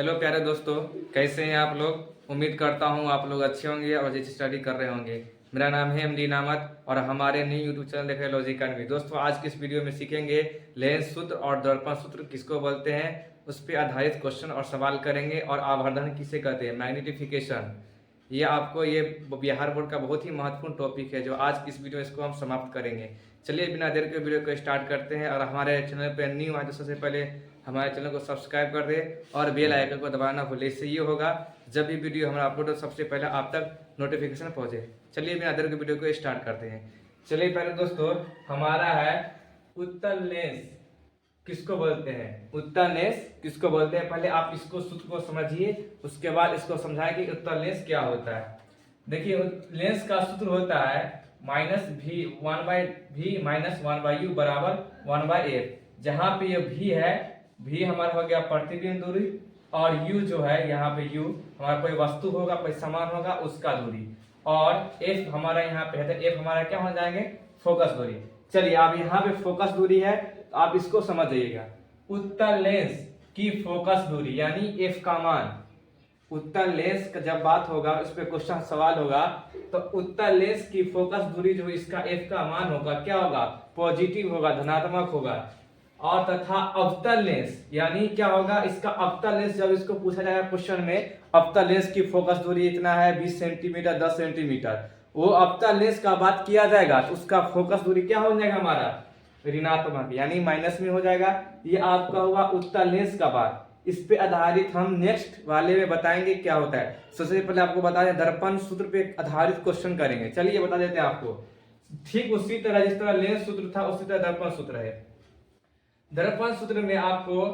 Hello प्यारे दोस्तों, कैसे हैं आप लोग। उम्मीद करता हूं आप लोग अच्छे होंगे और अच्छी स्टडी कर रहे होंगे। मेरा नाम है एमडी नामत और हमारे न्यू यूट्यूब चैनल देख रहे लॉजिक एकेडमी। दोस्तों आज की इस वीडियो में सीखेंगे लेंस सूत्र और दर्पण सूत्र किसको बोलते हैं, उस पर आधारित क्वेश्चन और सवाल करेंगे। और आवर्धन किसे कहते हैं, मैग्नीफिकेशन। ये बिहार बोर्ड का बहुत ही महत्वपूर्ण टॉपिक है जो आज की इस वीडियो में इसको हम समाप्त करेंगे। चलिए बिना देर के वीडियो को स्टार्ट करते हैं। और हमारे चैनल पर न्यू आए तो सबसे पहले हमारे चैनल को सब्सक्राइब कर दे और बेल आइकन को दबाना भूले। इससे ये होगा जब भी वीडियो हमारा अपलोड हो सबसे पहले आप तक नोटिफिकेशन पहुंचे। चलिए बिना देर के वीडियो को स्टार्ट करते हैं। चलिए पहले दोस्तों हमारा है उत्तल लेंस किसको बोलते हैं, उत्तल लेंस किसको बोलते हैं। पहले आप इसको सूत्र को समझिए, उसके बाद इसको समझाएं कि उत्तल लेंस क्या होता है। देखिए लेंस का सूत्र होता है माइनस भी 1/v माइनस 1/u बराबर 1/f। जहाँ पे ये v है, v हमारा हो गया प्रतिबिंब दूरी और u जो है यहाँ पे u हमारा कोई वस्तु होगा, कोई सामान होगा उसका दूरी, और f हमारा यहाँ पे है तो f हमारा क्या हो जाएंगे, फोकस दूरी। चलिए अब यहाँ पे फोकस दूरी है तो आप इसको समझ जाइएगा। उत्तल लेंस की फोकस दूरी यानी f का मान, उत्तल लेंस का जब बात होगा उस पर क्वेश्चन सवाल होगा तो उत्तल लेंस की फोकस दूरी जो इसका f का मान होगा क्या होगा, पॉजिटिव होगा, धनात्मक होगा। और तथा अवतल लेंस यानी क्या होगा, इसका अवतल लेंस जब इसको पूछा जाएगा क्वेश्चन में, अवतल लेंस की फोकस दूरी इतना है 20 सेंटीमीटर 10 सेंटीमीटर, वो अवतल लेंस का बात किया जाएगा तो उसका फोकस दूरी क्या हो जाएगा हमारा, ऋणात्मक यानी माइनस में हो जाएगा। ये आपका हुआ उत्तल लेंस का बात। इस पे आधारित हम नेक्स्ट वाले में बताएंगे क्या होता है। सबसे पहले आपको बता दें दर्पण सूत्र पे आधारित क्वेश्चन करेंगे। चलिए बता देते हैं आपको। ठीक उसी तरह जिस तरह लेंस सूत्र था उसी तरह दर्पण सूत्र है। दर्पण सूत्र में आपको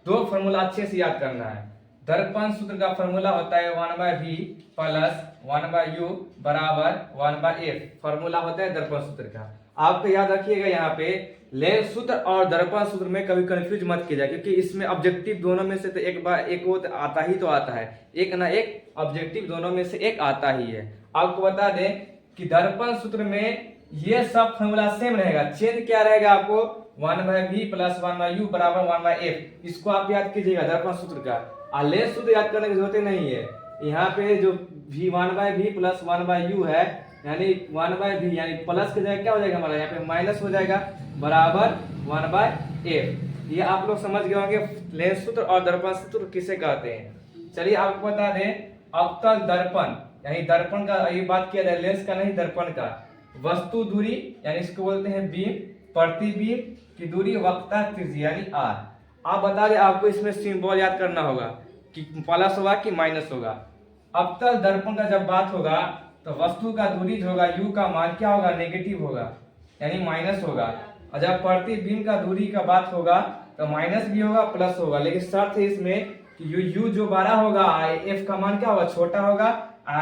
दो फॉर्मूला अच्छे से याद करना है। दर्पण सूत्र का फॉर्मूला होता है 1/v प्लस 1/u बराबर 1/f। फॉर्मूला होता है दर्पण सूत्र का, आपको याद रखिएगा। यहाँ पे लेंस सूत्र और दर्पण सूत्र में कभी कंफ्यूज मत कीजिए, क्योंकि इसमें ऑब्जेक्टिव दोनों में से तो एक वो आता ही तो आता है, एक ना एक ऑब्जेक्टिव दोनों में से एक आता ही है। आपको बता दें कि दर्पण सूत्र में ये सब फॉर्मूला सेम रहेगा, चेंज क्या रहेगा आपको 1/v प्लस 1/u बराबर 1/f। इसको आप याद कीजिएगा दर्पण सूत्र का। लेंस सूत्र याद करने की जरूरत नहीं है। यहाँ पे जो v 1/v प्लस 1/u है यानी 1/v यानी प्लस की जगह क्या हो जाएगा हमारा, यहाँ पे माइनस हो जाएगा बराबर 1/f। ये आप लोग समझ गए होंगे लेंस सूत्र और दर्पण सूत्र किसे कहते हैं। चलिए आपको बता दें अवतल दर्पण यानी दर्पण का ये बात किया जाए, लेंस का नहीं दर्पण का। वस्तु दूरी यानी इसको बोलते हैं बीम, प्रतिबिंब की दूरी वक्रता त्रिज्या यानी r। आप बता दें आपको इसमें सिंबल याद करना होगा कि प्लस होगा कि माइनस होगा। अवतल दर्पण का जब बात होगा तो वस्तु का दूरी जो होगा u का मान क्या होगा, नेगेटिव होगा यानी माइनस होगा। और जब प्रतिबिंब का दूरी का बात होगा तो माइनस भी होगा प्लस होगा, लेकिन शर्त है इसमें कि u जो बड़ा होगा f का मान क्या होगा, छोटा होगा।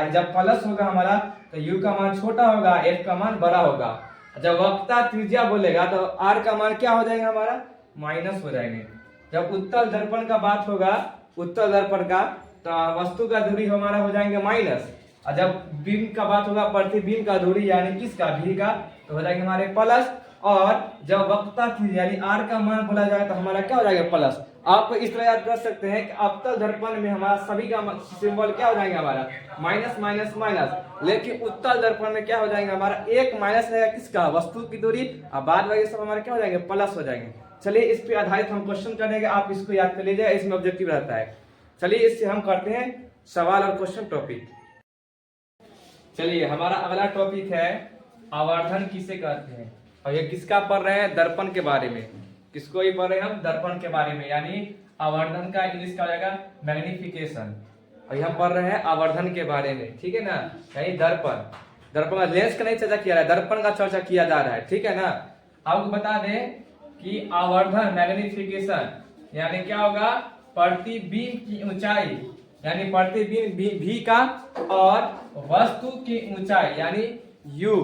जब प्लस होगा हमारा तो u का मान छोटा होगा, f का मान बड़ा होगा। जब वक्रता त्रिज्या बोलेगा तो r का मान क्या हो जाएगा हमारा, माइनस हो जाएंगे। जब उत्तल दर्पण का बात होगा, उत्तल दर्पण का, तो वस्तु का दूरी हमारा हो जाएंगे माइनस। और जब बिंब का बात होगा, प्रतिबिंब का दूरी यानी किसका, v का, तो हो जाएंगे हमारे प्लस। और जब वक्रता त्रिज्या यानी r का मान बोला जाएगा तो हमारा क्या हो जाएगा, प्लस। आप इस तरह याद कर सकते हैं कि अवतल दर्पण में हमारा सभी का सिंबल क्या हो जाएंगे हमारा, माइनस माइनस माइनस। लेकिन उत्तल दर्पण में क्या हो जाएंगे हमारा, एक माइनस रहेगा किसका, वस्तु की दूरी, और बाद में सब हमारे क्या हो जाएंगे, प्लस हो जाएंगे। चलिए इस पे आधारित हम क्वेश्चन करेंगे, आप इसको याद कर लीजिए, इसमें ऑब्जेक्टिव रहता है। चलिए इससे हम करते हैं सवाल और क्वेश्चन टॉपिक। चलिए हमारा अगला टॉपिक है आवर्धन किसे कहते हैं। और ये किसका पढ़ रहे हैं, दर्पण के बारे में। किसको ही पढ़ रहे हैं हम, दर्पण के बारे में, यानी आवर्धन का इंग्लिश का हो जाएगा मैग्निफिकेशन। और हम पढ़ रहे हैं आवर्धन के बारे में, ठीक है ना। यानी दर्पण, दर्पण का लेंस का नहीं चर्चा किया रहा है, दर्पण का चर्चा किया जा रहा है, ठीक है ना। आपको बता दें कि आवर्धन मैग्निफिकेशन यानी क्या होगा, प्रतिबिंब की ऊंचाई यानी प्रतिबिंब v का और वस्तु की ऊंचाई यानी u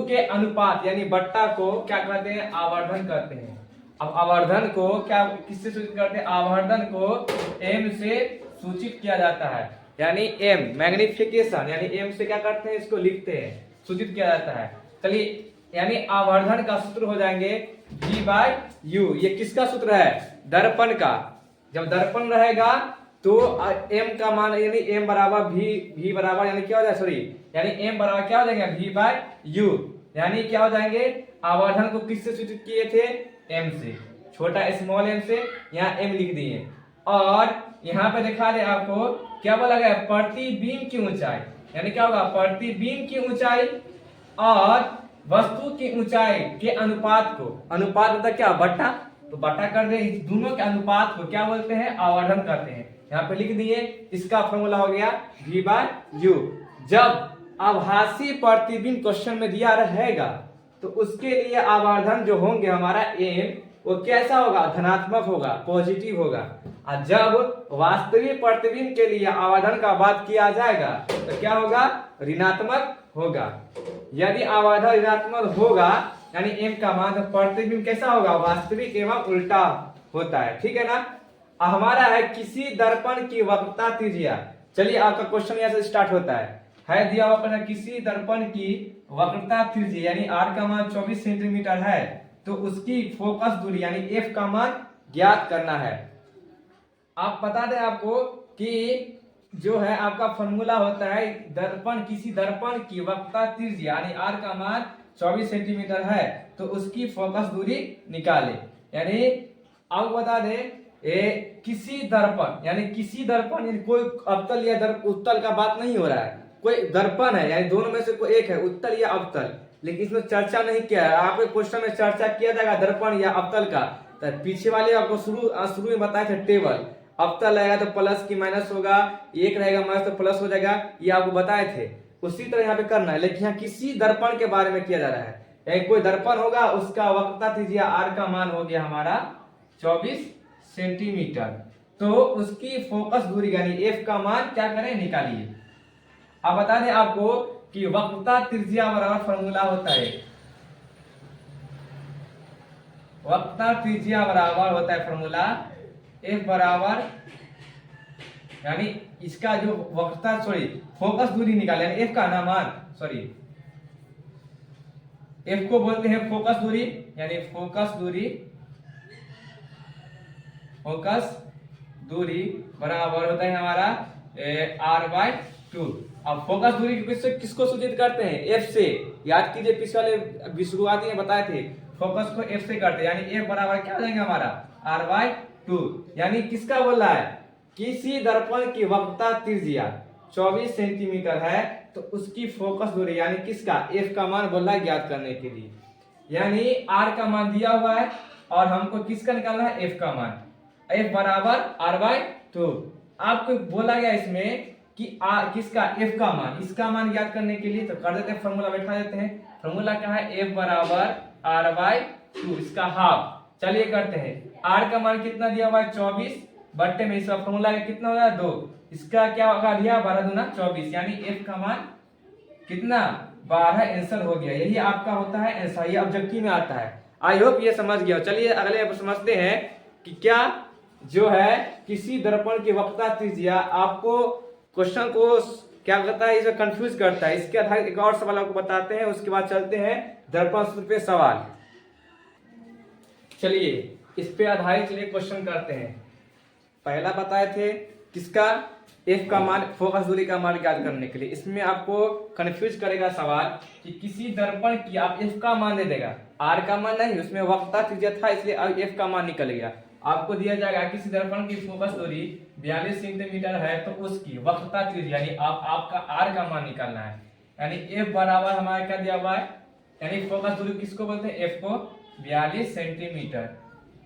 के अनुपात यानी बट्टा को क्या कहते हैं, आवर्धन कहते हैं। अब आवर्धन को क्या किससे सूचित करते हैं, आवर्धन को m से सूचित किया जाता है। यानी m मैग्निफिकेशन यानी m से क्या करते हैं, इसको लिखते हैं, सूचित किया जाता है। चलिए यानी आवर्धन का सूत्र हो जाएंगे v/u। ये किसका सूत्र है, दर्पण का। जब दर्पण रहेगा तो m का मान यानी m बराबर v बराबर यानी क्या हो जाएगा, सॉरी यानी m बराबर क्या हो जाएगा v बाय u, यानी क्या हो जाएंगे आवर्धन को किससे सूचित किए थे, m से, छोटा स्मॉल m से, यहाँ m लिख दिए। और यहाँ पे दिखा दे आपको क्या बोला गया, प्रतिबिंब की ऊंचाई, यानी क्या होगा प्रतिबिंब की ऊंचाई और वस्तु की ऊंचाई के अनुपात को, अनुपात मतलब क्या बट्टा, तो बट्टा कर दे, इस दोनों के अनुपात को क्या बोलते हैं, आवर्धन करते हैं। यहाँ पे लिख दिए, इसका फॉर्मूला हो गया v बाय u। जब आभासी प्रतिबिंब क्वेश्चन में दिया रहेगा तो उसके लिए आवर्धन जो होंगे हमारा m वो कैसा होगा, धनात्मक होगा, पॉजिटिव होगा। और जब वास्तविक प्रतिबिंब के लिए आवर्धन का बात किया जाएगा तो क्या होगा, ऋणात्मक होगा। यदि आवर्धन ऋणात्मक होगा यानी m का मान, तो प्रतिबिंब कैसा होगा, वास्तविक एवं उल्टा होता है, ठीक है ना। हमारा है किसी दर्पण की वक्रता त्रिज्या। चलिए आपका क्वेश्चन यहाँ से स्टार्ट होता है दिया हुआ पर किसी दर्पण की वक्रता त्रिज्या यानी r का मान 24 सेंटीमीटर है, तो उसकी फोकस दूरी यानी f का मान ज्ञात करना है। आप बता दें आपको कि जो है आपका फॉर्मूला होता है दर्पण, किसी दर्पण की वक्रता त्रिज्या यानी r का मान 24 सेंटीमीटर है तो उसकी फोकस दूरी निकाले। यानी आप बता दें किसी दर्पण यानी किसी दर्पण यानी कोई अवतल या उत्तल का बात नहीं हो रहा है, कोई दर्पण है यानी दोनों में से कोई एक है, उत्तल या अवतल, लेकिन इसमें चर्चा नहीं किया है। आपके क्वेश्चन में चर्चा किया जाएगा दर्पण या अवतल का, तो पीछे वाले आपको शुरू में बताए थे टेबल, अवतल रहेगा तो प्लस की माइनस होगा, एक रहेगा माइनस तो प्लस हो जाएगा, ये आपको बताए थे। उसी तरह यहाँ पे करना है, लेकिन यहाँ किसी दर्पण के बारे में किया जा रहा है। कोई दर्पण होगा उसका वक्रता त्रिज्या r का मान हो गया हमारा 24 सेंटीमीटर, तो उसकी फोकस दूरी यानी f का मान क्या करें, निकालिए। अब बता दें आपको कि वक्रता त्रिज्या बराबर फॉर्मूला होता है, वक्रता त्रिज्या बराबर होता है फॉर्मूला f बराबर यानी इसका जो वक्रता सॉरी फोकस दूरी निकाले यानी f का ना मान, सॉरी f को बोलते हैं फोकस दूरी, यानी फोकस दूरी बराबर होता है हमारा r/2। अब फोकस दूरी किसको सूचित करते हैं, f से। याद कीजिए पिछले वाले शुरुआती में बताए थे फोकस को f से करते हैं, यानी f बराबर क्या हो जाएगा हमारा r/2। यानी किसका बोल रहा है, किसी दर्पण की वक्रता त्रिज्या 24 सेंटीमीटर है तो उसकी फोकस दूरी यानी किसका, f का मान बोल रहा है ज्ञात करने के लिए। यानी r का मान दिया हुआ है और हमको किसका निकालना है, f का मान, f बराबर r/2। आपको बोला गया इसमें कि किसका, f का मान, इसका मान ज्ञात करने के लिए तो कर देते हैं फॉर्मूला, बैठा देते हैं। फॉर्मूला क्या है, f बराबर r/2, इसका हाफ। चलिए करते हैं, r का मान कितना दिया हुआ है 24 बट्टे में इसका फॉर्मूला कितना होगा 2, इसका क्या होगा दिया 12 दूना 24, यानी f का मान कितना 12 आंसर हो गया। यही आपका होता है आंसर, ये ऑब्जेक्टिव में आता है। आई होप ये समझ गया। चलिए अगले समझते हैं कि क्या जो है किसी दर्पण की वक्रता त्रिज्या, आपको क्वेश्चन को क्या करता है, इसे कंफ्यूज करता है। इसके आधार एक और सवाल आपको बताते हैं, उसके बाद चलते हैं दर्पण सूत्र पे सवाल। चलिए इस पे आधारित चलिए क्वेश्चन करते हैं। पहला बताए थे किसका, f का मान, फोकस दूरी का मान ज्ञात करने के लिए। इसमें आपको कंफ्यूज करेगा सवाल कि किसी दर्पण की, आप f का मान दे देगा, r का मान नहीं, उसमें वक्रता त्रिज्या था इसलिए अब f का मान निकल गया। आपको दिया जाएगा किसी दर्पण की फोकस दूरी 42 सेंटीमीटर है तो उसकी वक्रता त्रिज्या यानी आपका r का मान निकालना है। यानी f बराबर हमारा क्या दिया हुआ है, यानी फोकस दूरी किसको बोलते हैं, f को 42 सेंटीमीटर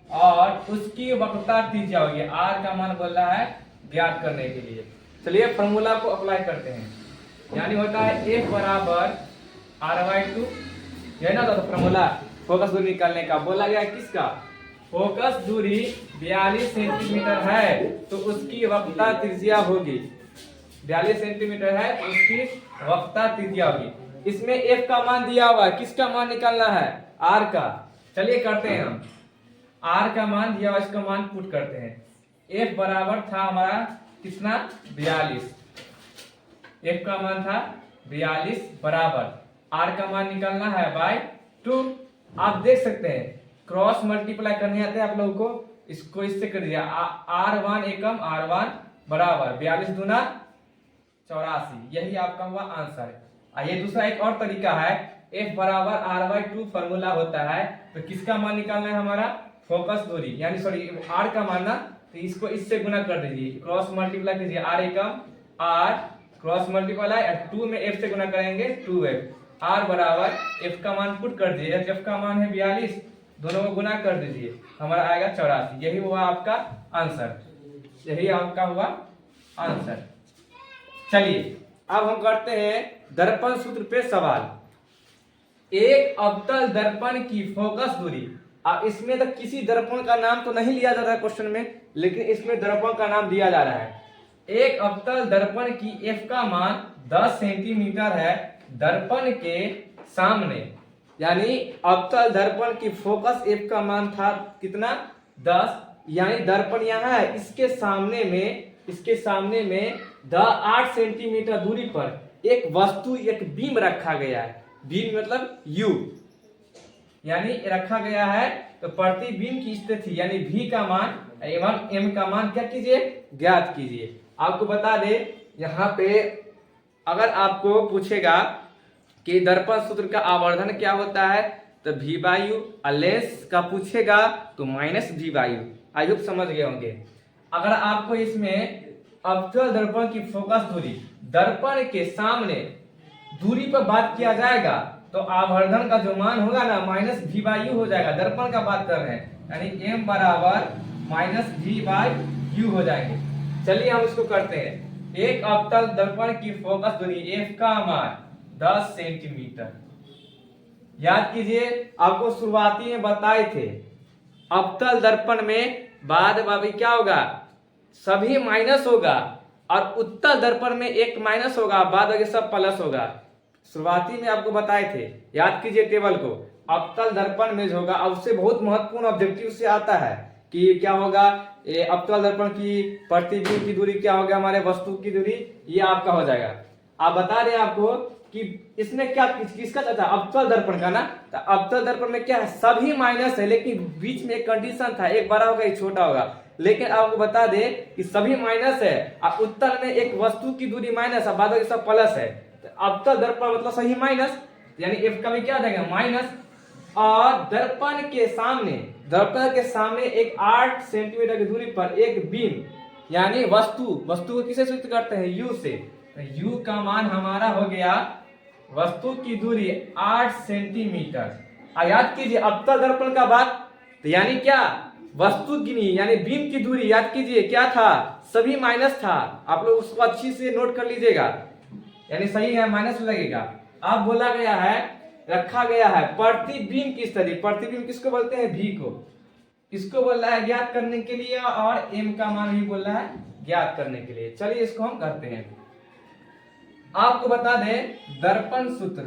और उसकी वक्रता त्रिज्या होगी, r का मान बोल रहा है ज्ञात करने के लिए। चलिए फॉर्मूला को अप्लाई करते हैं, यानी होता है f बराबर r/2, यह ना तो फॉर्मूला फोकस दूरी निकालने का। बोला गया किसका, फोकस दूरी 42 सेंटीमीटर है तो उसकी वक्रता त्रिज्या होगी, 42 सेंटीमीटर है तो उसकी वक्रता त्रिज्या होगी। इसमें f का मान दिया हुआ है, किसका मान निकालना है, r का। चलिए करते हैं हम, r का मान दिया हुआ, इसका मान पुट करते हैं। f बराबर था हमारा कितना 42, f का मान था 42 बराबर r का मान निकालना है बाय 2। आप देख सकते हैं क्रॉस मल्टीप्लाई करने आते हैं आप लोगों को, इसको इससे कर दिया, r1 एकम r1 बराबर 42 दूना 84, यही आपका हुआ आंसर। ये दूसरा एक और तरीका है, F बराबर r/2 फॉर्मूला होता है, तो किसका मान निकालना है हमारा, फोकस दूरी, यानी सॉरी r का मान ना, तो इसको इससे गुना कर दीजिए, क्रॉस मल्टीप्लाई कीजिए, r एकम r क्रॉस मल्टीप्लाई 2 में f से गुना करेंगे 2f, r बराबर f का मान पुट कर दीजिए, f का मान है 42, दोनों को गुना कर दीजिए, हमारा आएगा 84, यही हुआ आपका आंसर, यही आपका हुआ आंसर। चलिए अब हम करते हैं दर्पण सूत्र पे सवाल। एक अवतल दर्पण की फोकस दूरी, अब इसमें तो किसी दर्पण का नाम तो नहीं लिया जा रहा है क्वेश्चन में, लेकिन इसमें दर्पण का नाम दिया जा रहा है। एक अवतल दर्पण की f का मान 10 सेंटीमीटर है दर्पण के सामने, यानी अवतल दर्पण की फोकस f का मान था कितना 10, यानी दर्पण यहाँ है, इसके सामने में 8 सेंटीमीटर दूरी पर एक वस्तु, एक बीम रखा गया है, बीम मतलब U, यानी रखा गया है, तो प्रतिबिंब की स्थिति यानी V का मान एवं M का मान क्या कीजिए, ज्ञात कीजिए। आपको बता दे यहाँ पे अगर आपको पूछेगा कि दर्पण सूत्र का आवर्धन क्या होता है, तो V वायु, लेंस का पूछेगा तो माइनस V वायु। आई होप समझ गए होंगे। अगर आपको इसमें अवतल दर्पण की फोकस दूरी, दर्पण के सामने दूरी पर बात किया जाएगा, तो आवर्धन का जो मान होगा ना माइनस V वायु हो जाएगा, दर्पण का बात कर रहे हैं, यानी M बराबर माइनस V/U हो जाएंगे। चलिए हम इसको करते हैं। एक अवतल दर्पण की फोकस दूरी F का मान 10 सेंटीमीटर, याद कीजिए आपको शुरुआती में बताए थे अवतल दर्पण में बाद बाकी क्या होगा, सभी माइनस होगा, और उत्तल दर्पण में एक माइनस होगा, बाद बाकी सब प्लस होगा। शुरुआती में आपको बताए थे, याद कीजिए टेबल को। अवतल दर्पण में जो होगा, अब उससे बहुत महत्वपूर्ण ऑब्जेक्टिव से आता है कि क्या होगा, अवतल दर्पण की प्रतिबिंब की दूरी क्या होगा, हमारे वस्तु की दूरी, ये आपका हो जाएगा। आप बता रहे हैं आपको कि इसमें क्या किसका चाहता है, अवतल दर्पण का ना, तो अवतल दर्पण में क्या है, सभी माइनस है, लेकिन बीच में एक कंडीशन था, एक बड़ा होगा एक छोटा होगा, लेकिन आपको बता दे कि सभी माइनस है, और उत्तल में एक वस्तु की दूरी माइनस है, बाद बाकी सब प्लस है, तो अवतल दर्पण मतलब सही माइनस, यानी एफ का भी क्या आ जाएगा माइनस, और दर्पण के सामने एक 8 सेंटीमीटर की दूरी पर एक बीम, यानी वस्तु को किसे सूचित करते हैं, U से, तो U का मान हमारा हो गया वस्तु की दूरी 8 सेंटीमीटर। याद कीजिए अवतल दर्पण का बात, तो यानी क्या, वस्तु की यानी बीम की दूरी, याद कीजिए क्या था, सभी माइनस था, आप लोग उसको अच्छी से नोट कर लीजिएगा, यानी सही है माइनस लगेगा। अब बोला गया है, रखा गया है प्रतिबिंब की स्थिति, प्रतिबिंब किसको बोलते हैं, V को, इसको बोल रहा है ज्ञात करने के लिए, और M का मान भी बोल रहा है ज्ञात करने के लिए। चलिए इसको हम करते हैं। आपको बता दें दर्पण सूत्र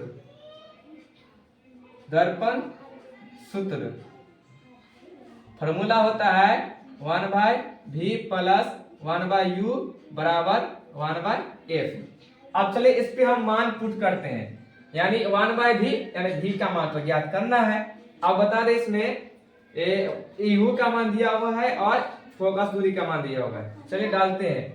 फॉर्मूला होता है 1/v प्लस 1/u बराबर 1/f। अब चलिए इस पे हम मान पुट करते हैं, यानी 1/v यानी v का मान तो ज्ञात करना है। अब बता दें इसमें u का मान दिया हुआ है और फोकस दूरी का मान दिया हुआ है, चलिए डालते हैं,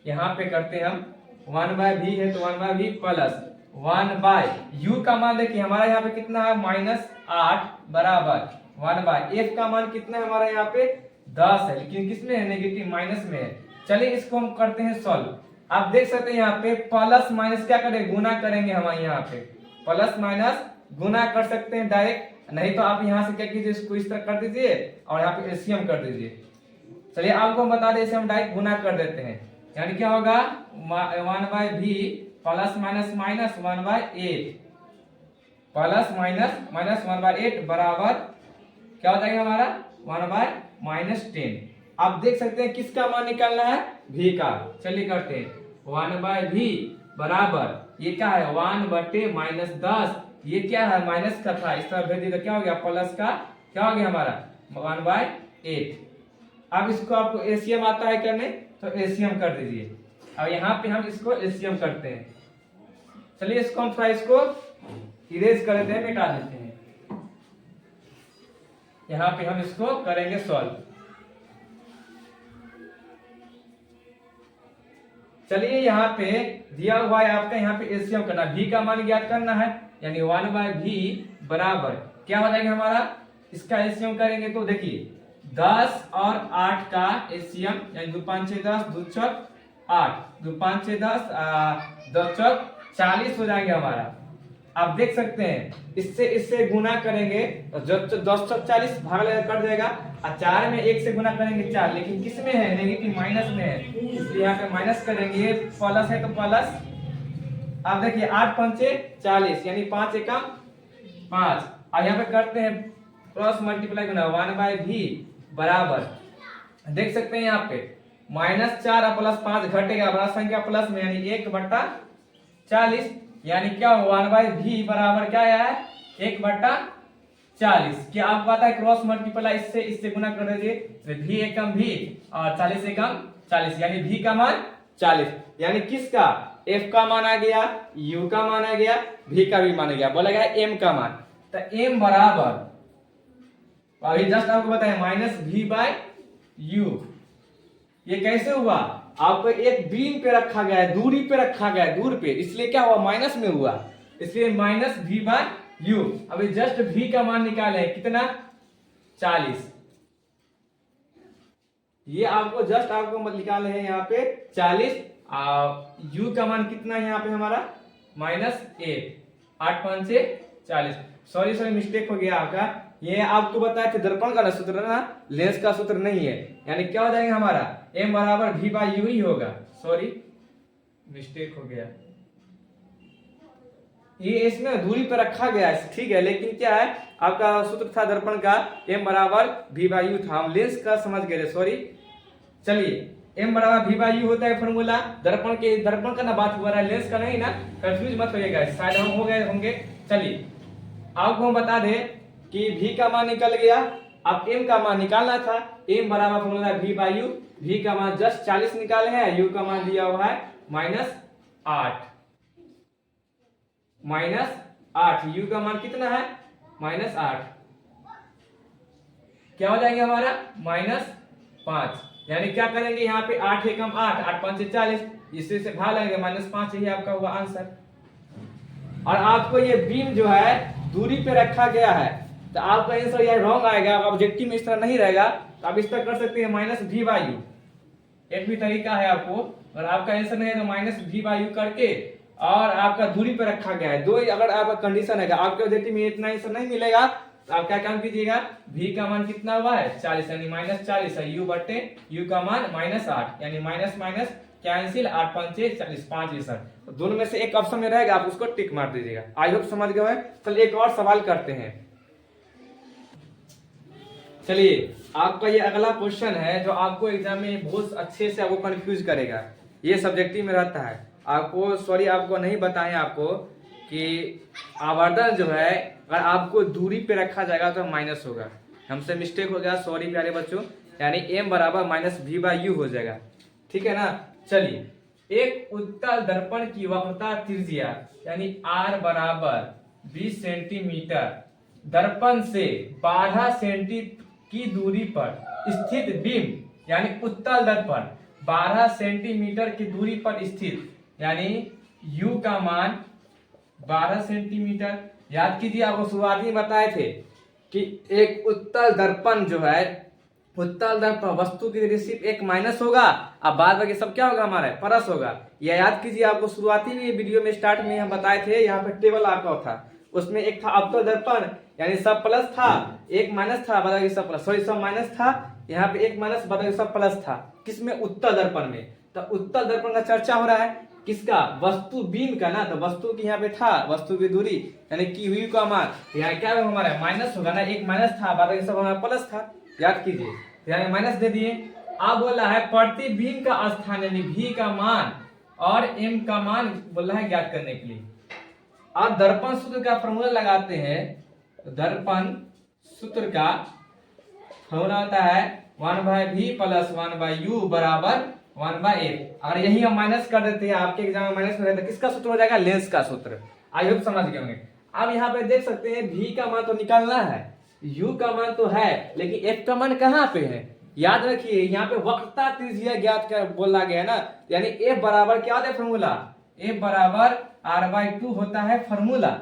यहाँ पे करते हैं हम 1/v है तो 1/v प्लस 1/u का मान देखिए हमारा यहाँ पे कितना है -8 बराबर 1/f का मान कितना है हमारा यहाँ पे 10 है, लेकिन किसमें है, नेगेटिव माइनस में है। चलिए इसको हम करते हैं सॉल्व। आप देख सकते हैं यहाँ पे प्लस माइनस क्या करेंगे, गुना करेंगे, हम यहाँ पे प्लस माइनस गुना कर सकते हैं डायरेक्ट, नहीं तो आप यहाँ से क्या कीजिए, इसको इस तरह कर दीजिए और यहाँ पे एलसीएम कर दीजिए। चलिए आपको हम बता दें, इसे हम डायरेक्ट गुना कर देते हैं, यानी क्या होगा 1/v plus minus minus 1/8 plus minus 1/8 बराबर क्या हो जाएगा हमारा 1/-10। आप देख सकते हैं किसका मान निकालना है, v का। चलिए करते हैं 1/v बराबर ये क्या है 1/-10, ये क्या है माइनस का था, इस तरह भेज दिया तो क्या हो गया प्लस का, क्या हो गया हमारा 1/8। अब इसको आपको एलसीएम आता है करने, तो एलसीएम कर दीजिए। अब यहाँ पे हम इसको एलसीएम करते हैं। चलिए इसको हम थोड़ा इसको इरेज कर देते हैं, मिटा देते हैं। यहाँ पे हम इसको करेंगे सॉल्व। चलिए यहाँ पे दिया हुआ है आपका, यहाँ पे एलसीएम करना, v का मान ज्ञात करना है, यानी 1/v बराबर क्या हो जाएगा हमारा, इसका एलसीएम करेंगे तो देखिए 10 और 8 का एलसीएम, यानी 2 5 6 10, 2 छक 8, 2 5 6 10, 10 छक 40 हो जाएंगे हमारा। आप देख सकते हैं इससे गुना करेंगे तो 10 छक 40 भाग लगा कट जाएगा, और 4 में 1 से गुना करेंगे 4, लेकिन किस में है, नेगेटिव माइनस में है, इसलिए यहाँ पे माइनस करेंगे, प्लस है तो प्लस। अब देखिए 8 पंचे 40, यानी 5 एकम 5, और यहाँ पे करते हैं क्रॉस मल्टीप्लाई करना, 1/v बराबर देख सकते हैं यहाँ पे -4 और +5 घटेगा, बड़ा संख्या प्लस में, यानी 1/40, यानी क्या हो 1/v बराबर क्या है 1/40। क्या आपको पता है क्रॉस मल्टीप्लाई इससे गुना कर दीजिए, v एकम v और 40 एकम 40, यानी v का मान 40, यानी किसका, f का मान आ गया, u का मान आ गया, v का भी मान आ गया, बोला गया m का मान, तो m बराबर अभी जस्ट आपको बताया -v/u। ये कैसे हुआ, आपको एक बीम पे रखा गया है, दूरी पे रखा गया है, दूर पे, इसलिए क्या हुआ माइनस में हुआ, इसलिए -v/u। अभी जस्ट v का मान निकाले कितना 40, ये आपको जस्ट आपको निकाले हैं यहाँ पे 40, u का मान कितना है यहाँ पे हमारा -1, 8 5 6 40, सॉरी मिस्टेक हो गया आपका, ये आपको बताया था दर्पण का सूत्र ना, लेंस का सूत्र नहीं है, यानी क्या हो जाएगा हमारा m बराबर v/u ही होगा, सॉरी मिस्टेक हो गया, ये इसमें दूरी पर रखा गया है ठीक है, लेकिन क्या है आपका सूत्र था दर्पण का m बराबर v/u था, हम लेंस का समझ गए, सॉरी। चलिए m बराबर v/u होता है फॉर्मूला, दर्पण का ना बात हो रहा है, लेंस का नहीं ना, कंफ्यूज मत होइएगा, शायद हम हो गए होंगे। चलिए आपको हम बता दें कि v का मान निकल गया, अब m का मान निकालना था, m बराबर फॉर्मूला v/u, v का मान जस्ट 40 निकाले हैं, u का मान दिया हुआ है -8, -8, u का मान कितना है -8, क्या हो जाएंगे हमारा -5, यानी क्या करेंगे यहाँ पे 8 एकम 8, 8 5 40, इससे से भाग लगेगा -5, यही आपका हुआ आंसर। और आपको ये बीम जो है दूरी पे रखा गया है, तो आपका आंसर यह रॉन्ग आएगा, ऑब्जेक्टिव में इस तरह नहीं रहेगा, तो आप इस तरह कर सकते हैं -v/u, एक भी तरीका है आपको, अगर आपका आंसर नहीं है तो -v/u करके, और आपका दूरी पे रखा गया है, दो अगर आपका कंडीशन है, आपके ऑब्जेक्टिव में इतना आंसर नहीं मिलेगा, तो आप क्या काम कीजिएगा, v का मान कितना हुआ है 40, यानी -40 है, u का मान -8, यानी माइनस माइनस कैंसिल, 8 5 40, 5 ही सर, तो दोनों में से एक ऑप्शन में रहेगा, आप उसको टिक मार दीजिएगा। आई होप समझ गए। चलिए एक और सवाल करते हैं। चलिए आपका ये अगला क्वेश्चन है जो आपको एग्जाम में बहुत अच्छे से आपको कंफ्यूज करेगा, ये सब्जेक्टिव में रहता है, आपको सॉरी आपको नहीं बताएं आपको कि आवर्धन जो है अगर आपको दूरी पे रखा जाएगा तो माइनस होगा, हमसे मिस्टेक हो गया, सॉरी प्यारे बच्चों, यानी m बराबर -v/u हो जाएगा, ठीक है ना। चलिए एक उत्तल दर्पण की वक्रता त्रिज्या यानी r बराबर 20 सेंटीमीटर दर्पण से 12 सेंटी की दूरी पर स्थित बीम, यानी उत्तल दर्पण 12 सेंटीमीटर की दूरी पर स्थित, यानी u का मान 12 सेंटीमीटर। याद कीजिए आपको शुरुआत में बताए थे कि एक उत्तल दर्पण जो है, उत्तल दर्पण वस्तु की रिसीप एक माइनस होगा, अब बाद बाकी सब क्या होगा हमारा प्लस होगा। यह याद कीजिए, आपको शुरुआती में वीडियो में स्टार्ट में हम बताए थे, यहाँ पे टेबल आपका था, उसमें एक था अवतल दर्पण यानी सब प्लस था, एक माइनस था बाकी सब प्लस, सॉरी सब माइनस था, यहाँ पे एक माइनस बाकी सब प्लस था, किसमें उत्तल दर्पण में। तो उत्तल दर्पण का चर्चा हो रहा है किसका, वस्तु बीम का ना, तो वस्तु की यहाँ पे था वस्तु की दूरी यानी कि v का मान, यहाँ क्या हमारा माइनस होगा ना, एक माइनस था बाकी सब हमारा प्लस था, याद कीजिए, यानी माइनस दे दिए। अब बोला है प्रतिबिंब का स्थान यानी v का मान और m का मान बोला है ज्ञात करने के लिए। अब दर्पण सूत्र का फॉर्मूला लगाते हैं, दर्पण सूत्र का फॉर्मूला होता है 1/v + 1/u बराबर 1/a। अगर यही हम माइनस कर देते हैं, आपके एग्जाम में माइनस में रहता है, किसका सूत्र हो जाएगा, लेंस का सूत्र। आई होप समझ गए होंगे। अब यहाँ पे देख सकते हैं v का मान तो निकालना है, u का मान तो है, लेकिन f का मान कहाँ पे है, याद रखिए यहाँ पे वक्रता त्रिज्या ज्ञात कर बोला गया ना, यानी एफ बराबर क्या होता है फॉर्मूला, एफ बराबर r/2 होता है फॉर्मूला।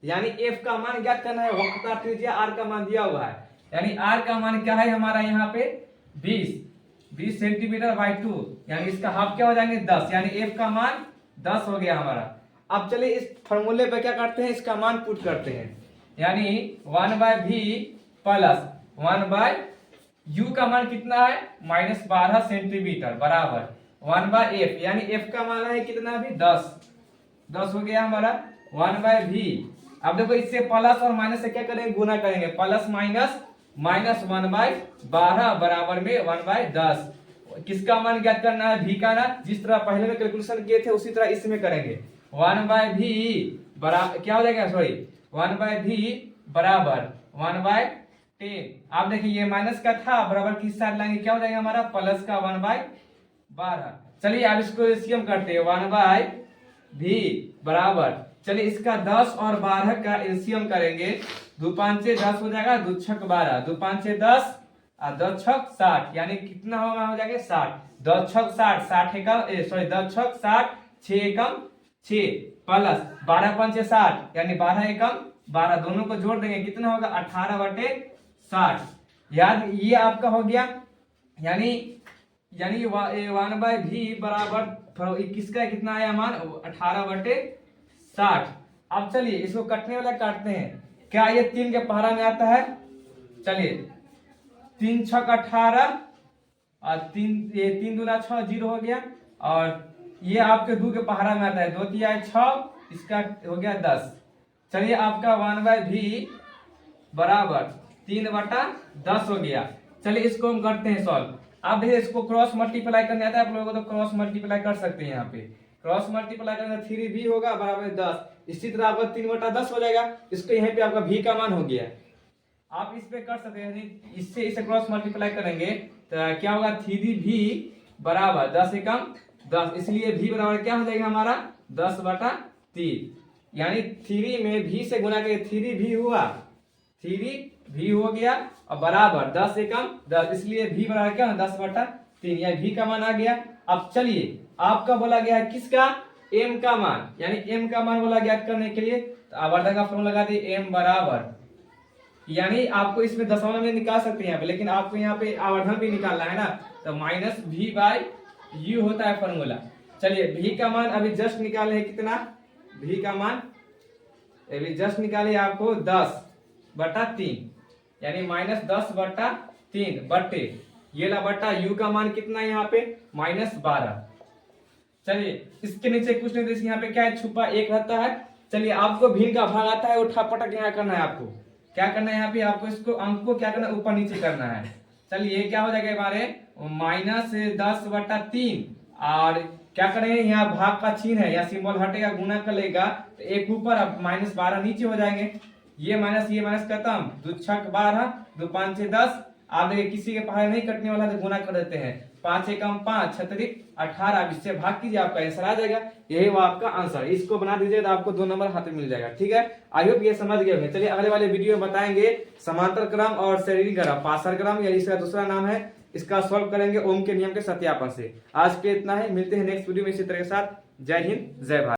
यानी एफ का मान ज्ञात करना है, वक्रता त्रिज्या आर का मान दिया हुआ है, यानी आर का मान क्या है हमारा यहाँ पे 20 सेंटीमीटर बाई 2, यानी इसका हाफ क्या हो जाएंगे 10, यानी एफ का मान 10 हो गया हमारा। अब चलिए इस फॉर्मूले पे क्या करते हैं, इसका मान पुट करते हैं, यानी 1/v प्लस 1/u का मान कितना है -12 सेंटीमीटर बराबर 1/f, यानी f का मान है कितना भी 10 हो गया हमारा 1/v। अब देखो इससे प्लस और माइनस से क्या करेंगे, गुना करेंगे, प्लस माइनस -1/12 बराबर में 1/10। किसका मान ज्ञात करना है, v का ना, जिस तरह पहले में कैलकुलेशन किए थे उसी तरह इसमें करेंगे। 1/v बराबर क्या हो जाएगा, सॉरी 1/v बराबर 1/10। आप देखिए ये माइनस का था, बराबर किस साइड लाएंगे, क्या हो जाएगा हमारा प्लस का 1/12। चलिए अब इसको एलसीएम करते हैं, 1/v बराबर, चलिए इसका 10 और 12 का एलसीएम करेंगे, 2 5 10 हो जाएगा, 2 6 12, 2 5 10 और 10 6 60, यानी कितना होगा, हो जाएगा 60, 10 6 60, 60 एकम सॉरी 10 6 60, 6 एकम 6 प्लस 12 5 60, यानी 12 एकम 12, दोनों को जोड़ देंगे कितना होगा 18/60। याद ये आपका हो गया, यानी 1/v बराबर किसका कितना आया मान 18/60। अब चलिए इसको कटने वाला काटते हैं, क्या ये 3 के पहाड़ा में आता है, चलिए 3 6 18 और 3 दूना 6 0 हो गया, और ये आपके 2 के पहाड़ा में आता है, 2 3 6, इसका हो गया 10। चलिए आपका 1/v बराबर 3/10 हो गया। चलिए इसको हम करते हैं सॉल्व। आप देखिए इसको क्रॉस मल्टीप्लाई करने आता है आप लोगों को, तो क्रॉस मल्टीप्लाई कर सकते हैं, यहाँ पे क्रॉस मल्टीप्लाई करने 3v होगा बराबर 10, इसी तरह आपका 3/10 हो जाएगा, इसको यहाँ पे आपका v का मान हो गया। आप इस पे कर सकते हैं, इससे इसे क्रॉस मल्टीप्लाई करेंगे तो क्या होगा 3v बराबर 10 एकम 10, इसलिए v बराबर क्या हो जाएगा हमारा 10/3, यानी 3 में v से गुना करके 3v हुआ, 3v हो गया और बराबर 10 एकम 10, इसलिए v बराबर क्या है 10/3, यानी v का मान आ गया। अब चलिए आपका बोला गया है किसका, m का मान, यानी m का मान बोला ज्ञात करने के लिए, तो आवर्धन का फॉर्मूला लगा दिए m बराबर, यानी आपको इसमें दशमलव में निकाल सकते हैं यहाँ पे, लेकिन आपको यहाँ पे आवर्धन भी निकालना है ना, तो -v/u होता है फॉर्मूला। चलिए v का मान अभी जस्ट निकाले है, कितना v का मान अभी जस्ट निकाले आपको 10/3, यानी -10/3 बटे ये ला बटा u का मान कितना है यहाँ पे -12। चलिए इसके नीचे कुछ नहीं, यहाँ पे क्या है छुपा 1 रहता है। चलिए आपको भिन्न का भाग आता है, उठा पटक यहाँ करना है, आपको क्या करना है यहाँ पे, आपको इसको अंक को क्या करना है ऊपर नीचे करना है। चलिए क्या हो जाएगा हमारे -10/3, और क्या करेंगे यहाँ भाग का चिन्ह है, यहाँ सिंबल हटेगा, गुना कर लेगा तो 1 ऊपर, अब -12 नीचे हो जाएंगे, ये माइनस खत्म, 2 6 12, 2 5 10। आप देखिए किसी के पहाड़ नहीं कटने वाला तो गुना कर देते हैं, 5 एकम 5 6 18, अब इससे भाग कीजिए आपका आंसर आ जाएगा, यही वो आपका आंसर। इसको बना दीजिए तो आपको 2 नंबर हाथ में मिल जाएगा। ठीक है, आई होप ये समझ गए होंगे। चलिए अगले वाले वीडियो में बताएंगे समांतर क्रम और श्रेणी क्रम, पासर क्रम या इसका दूसरा नाम है, इसका सॉल्व करेंगे ओम के नियम के सत्यापन से। आज के इतना है, मिलते हैं नेक्स्ट वीडियो में इसी तरह के साथ। जय हिंद जय भारत।